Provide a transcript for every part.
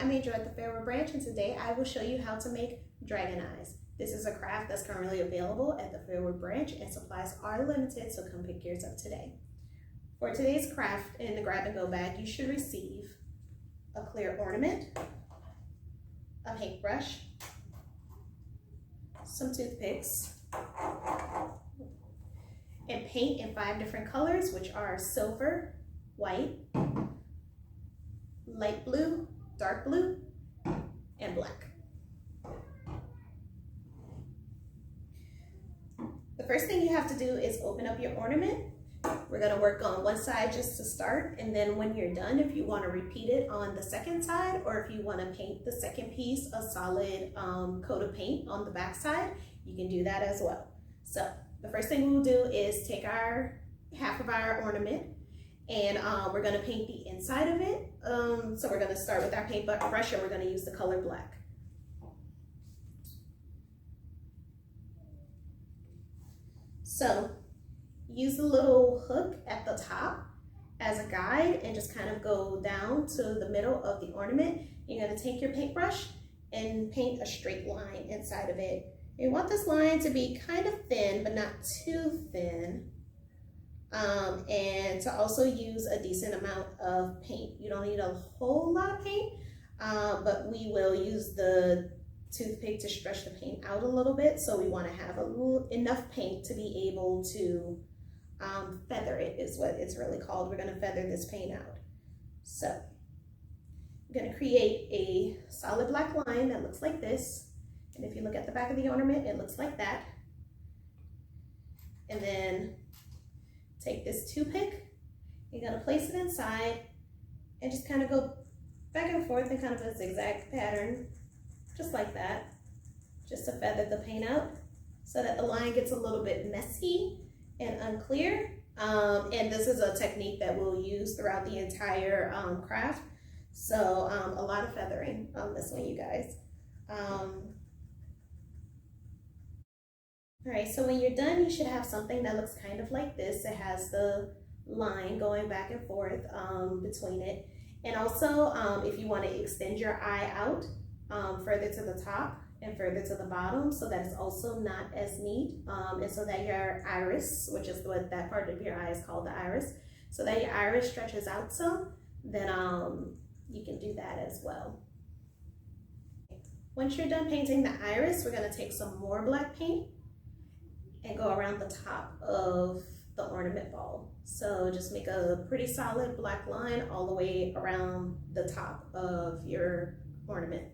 I'm Angel at the Fairwood Branch, and today I will show you how to make dragon eyes. This is a craft that's currently available at the Fairwood Branch, and supplies are limited, so come pick yours up today. For today's craft, in the grab and go bag, you should receive a clear ornament, a paintbrush, some toothpicks, and paint in 5 different colors, which are silver, white, light blue, dark blue, and black. The first thing you have to do is open up your ornament. We're going to work on one side just to start, and then when you're done, if you want to repeat it on the second side, or if you want to paint the second piece a solid coat of paint on the back side, you can do that as well. So the first thing we'll do is take our half of our ornament, and we're going to paint the inside of it. So we're going to start with our paintbrush, and we're going to use the color black. So use the little hook at the top as a guide and just kind of go down to the middle of the ornament. You're going to take your paintbrush and paint a straight line inside of it. You want this line to be kind of thin, but not too thin. And to also use a decent amount of paint. You don't need a whole lot of paint, but we will use the toothpick to stretch the paint out a little bit. So we want to have enough paint to be able to feather it, is what it's really called. We're going to feather this paint out. So I'm going to create a solid black line that looks like this. And if you look at the back of the ornament, it looks like that. And then take this toothpick, you're going to place it inside and just kind of go back and forth in kind of a zigzag pattern, just like that, just to feather the paint out so that the line gets a little bit messy and unclear. And this is a technique that we'll use throughout the entire craft. So a lot of feathering on this one, you guys. All right, so when you're done, you should have something that looks kind of like this. It has the line going back and forth between it. And also, if you want to extend your eye out further to the top and further to the bottom, so that it's also not as neat, and so that your iris, which is what that part of your eye is called, the iris, so that your iris stretches out some, then you can do that as well. Once you're done painting the iris, we're going to take some more black paint and go around the top of the ornament ball. So just make a pretty solid black line all the way around the top of your ornament.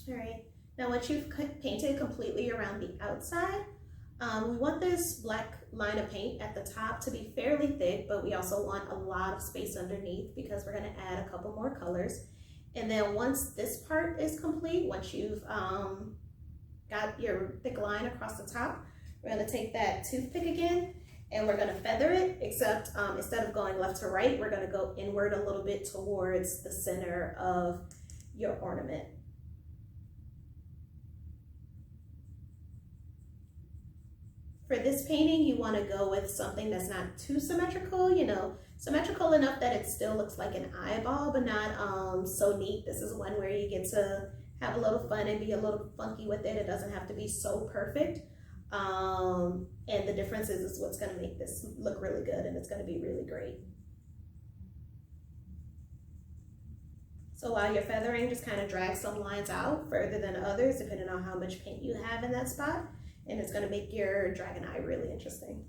All right, now once you've painted completely around the outside, we want this black line of paint at the top to be fairly thick, but we also want a lot of space underneath because we're going to add a couple more colors. And then once this part is complete, once you've got your thick line across the top, we're going to take that toothpick again and we're going to feather it, except instead of going left to right, we're going to go inward a little bit towards the center of your ornament. For this painting, you want to go with something that's not too symmetrical, you know, symmetrical enough that it still looks like an eyeball, but not so neat. This is one where you get to have a little fun and be a little funky with it. It doesn't have to be so perfect. And the difference is what's going to make this look really good, and it's going to be really great. So while you're feathering, just kind of drag some lines out further than others, depending on how much paint you have in that spot. And it's going to make your dragon eye really interesting.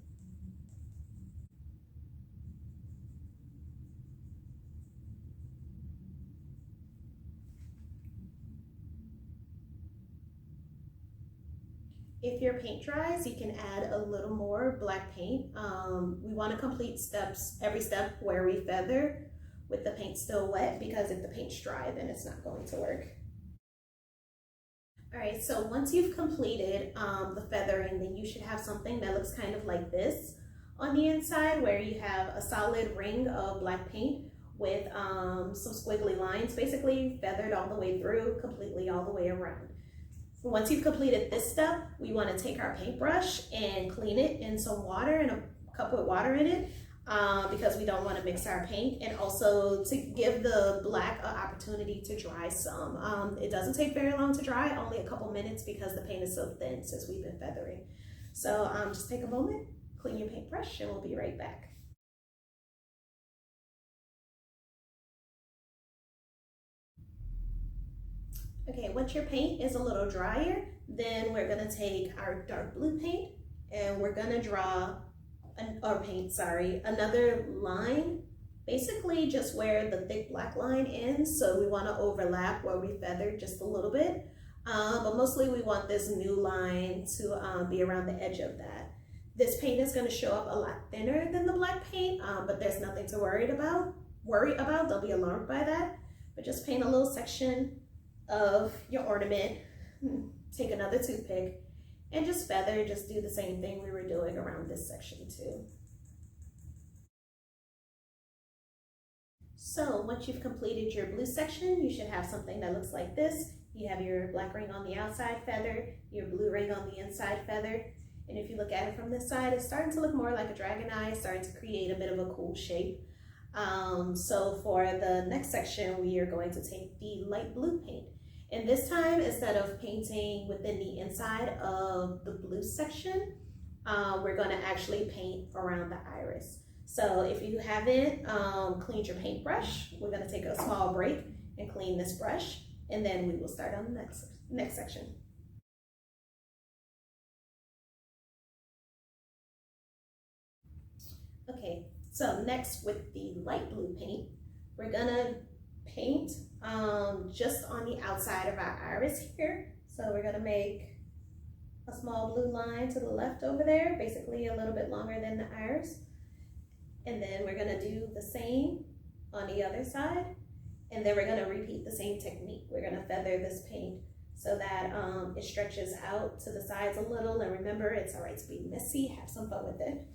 If your paint dries, you can add a little more black paint. We want to complete every step where we feather with the paint still wet, because if the paint's dry, then it's not going to work. All right, so once you've completed the feathering, then you should have something that looks kind of like this on the inside, where you have a solid ring of black paint with some squiggly lines, basically feathered all the way through, completely all the way around. Once you've completed this step, we want to take our paintbrush and clean it in some water, and a cup with water in it, because we don't want to mix our paint, and also to give the black an opportunity to dry some. It doesn't take very long to dry, only a couple minutes, because the paint is so thin since we've been feathering. So just take a moment, clean your paintbrush, and we'll be right back. Okay, once your paint is a little drier, then we're gonna take our dark blue paint and we're gonna draw another line, basically just where the thick black line ends. So we want to overlap where we feathered just a little bit, but mostly we want this new line to be around the edge of that. This paint is going to show up a lot thinner than the black paint, but there's nothing to worry about. Don't be alarmed by that, but just paint a little section of your ornament. Take another toothpick and just feather. Just do the same thing we were doing around this section too. So once you've completed your blue section, you should have something that looks like this. You have your black ring on the outside feather, your blue ring on the inside feather. And if you look at it from this side, it's starting to look more like a dragon eye, starting to create a bit of a cool shape. So for the next section, we are going to take the light blue paint. And this time, instead of painting within the inside of the blue section, we're going to actually paint around the iris. So if you haven't cleaned your paintbrush, we're going to take a small break and clean this brush, and then we will start on the next section. Okay, so next with the light blue paint, we're going to paint just on the outside of our iris here. So we're going to make a small blue line to the left over there, basically a little bit longer than the iris. And then we're going to do the same on the other side. And then we're going to repeat the same technique. We're going to feather this paint so that it stretches out to the sides a little. And remember, it's all right to be messy. Have some fun with it.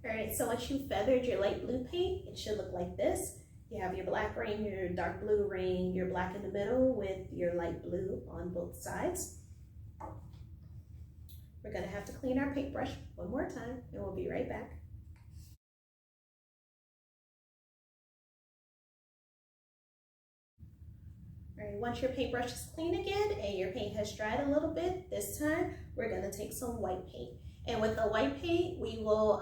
All right, so once you've feathered your light blue paint, it should look like this. You have your black ring, your dark blue ring, your black in the middle with your light blue on both sides. We're gonna have to clean our paintbrush one more time, and we'll be right back. All right, once your paintbrush is clean again and your paint has dried a little bit, this time we're gonna take some white paint. And with the white paint, we will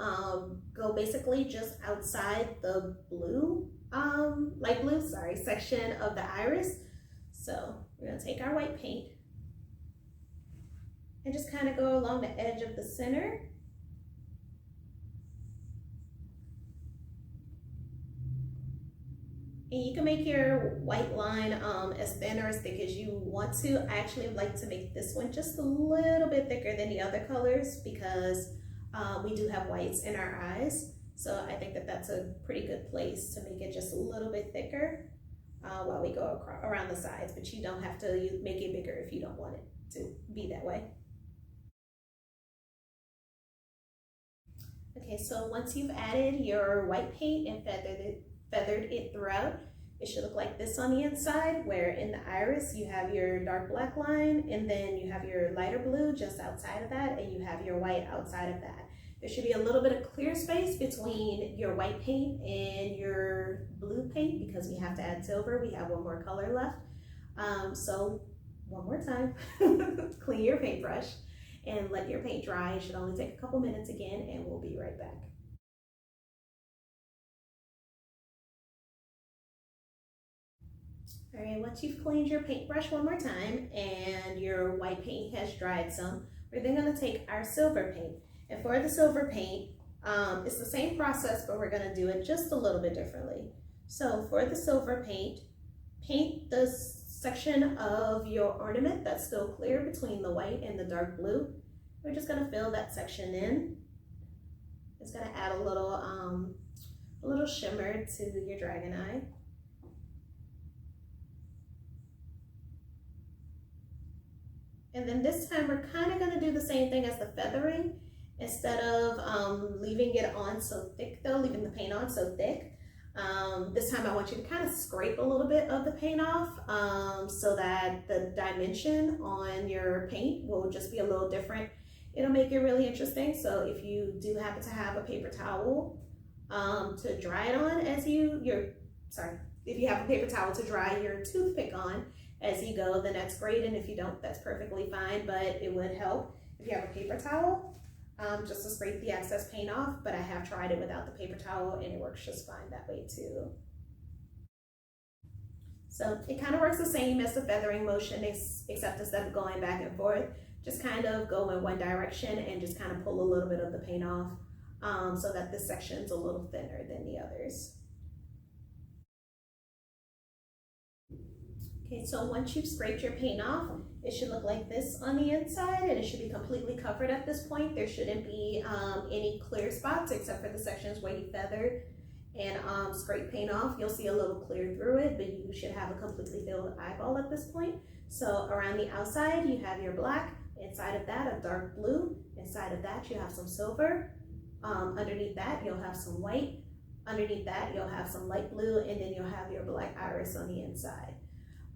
go basically just outside the blue, light blue, section of the iris. So we're gonna take our white paint and just kind of go along the edge of the center. And you can make your white line as thin or as thick as you want to. I actually like to make this one just a little bit thicker than the other colors because we do have whites in our eyes. So I think that that's a pretty good place to make it just a little bit thicker while we go around the sides. But you don't have to make it bigger if you don't want it to be that way. Okay, so once you've added your white paint and feathered it throughout, it should look like this on the inside, where in the iris you have your dark black line, and then you have your lighter blue just outside of that, and you have your white outside of that. There should be a little bit of clear space between your white paint and your blue paint because we have to add silver. We have one more color left. So one more time, clean your paintbrush and let your paint dry. It should only take a couple minutes again, and we'll be right back. All right, once you've cleaned your paintbrush one more time and your white paint has dried some, we're then gonna take our silver paint. And for the silver paint, it's the same process, but we're gonna do it just a little bit differently. So for the silver paint, paint the section of your ornament that's still clear between the white and the dark blue. We're just gonna fill that section in. It's gonna add a little shimmer to your dragon eye. And then this time we're kind of gonna do the same thing as the feathering. Instead of leaving it on so thick though, leaving the paint on so thick, this time I want you to kind of scrape a little bit of the paint off so that the dimension on your paint will just be a little different. it'll make it really interesting. So if you do happen to have a paper towel to dry it on as if you have a paper towel to dry your toothpick on as you go, then that's great. And if you don't, that's perfectly fine, but it would help if you have a paper towel just to scrape the excess paint off. But I have tried it without the paper towel and it works just fine that way too. So it kind of works the same as the feathering motion, except instead of going back and forth, just kind of go in one direction and just kind of pull a little bit of the paint off so that this section's a little thinner than the others. Okay, so once you've scraped your paint off, it should look like this on the inside, and it should be completely covered at this point. There shouldn't be any clear spots except for the sections where you feathered and scrape paint off. You'll see a little clear through it, but you should have a completely filled eyeball at this point. So around the outside, you have your black. Inside of that, a dark blue. Inside of that, you have some silver. Underneath that, you'll have some white. Underneath that, you'll have some light blue, and then you'll have your black iris on the inside.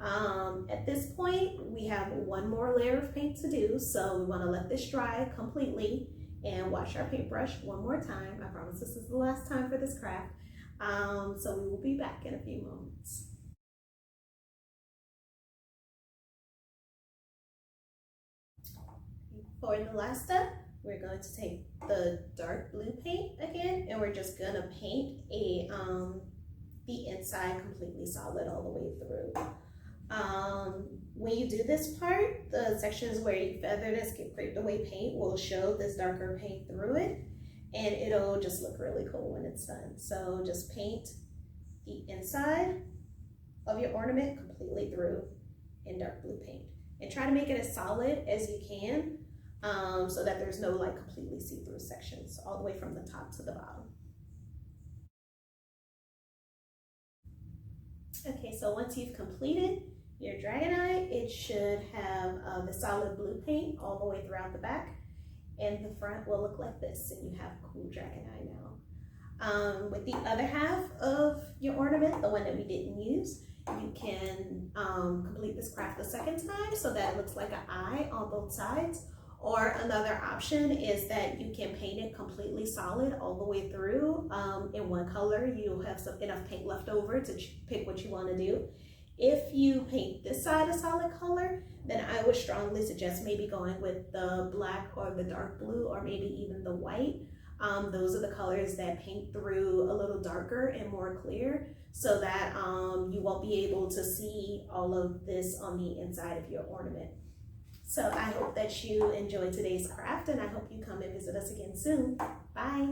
At this point, we have one more layer of paint to do, so we want to let this dry completely and wash our paintbrush one more time. I promise this is the last time for this craft. So we will be back in a few moments. For the last step, we're going to take the dark blue paint again, and we're just gonna paint the inside completely solid all the way through. When you do this part, the sections where you feathered and scraped away paint will show this darker paint through it, and it'll just look really cool when it's done. So just paint the inside of your ornament completely through in dark blue paint, and try to make it as solid as you can so that there's no like completely see-through sections all the way from the top to the bottom. Okay, so once you've completed your dragonite, it should have the solid blue paint all the way throughout the back, and the front will look like this, and you have cool dragonite now. With the other half of your ornament, the one that we didn't use, you can complete this craft a second time so that it looks like an eye on both sides. Or another option is that you can paint it completely solid all the way through in one color. You'll have enough paint left over to pick what you want to do. If you paint this side a solid color, then I would strongly suggest maybe going with the black or the dark blue or maybe even the white. Those are the colors that paint through a little darker and more clear so that you won't be able to see all of this on the inside of your ornament. So I hope that you enjoyed today's craft, and I hope you come and visit us again soon. Bye.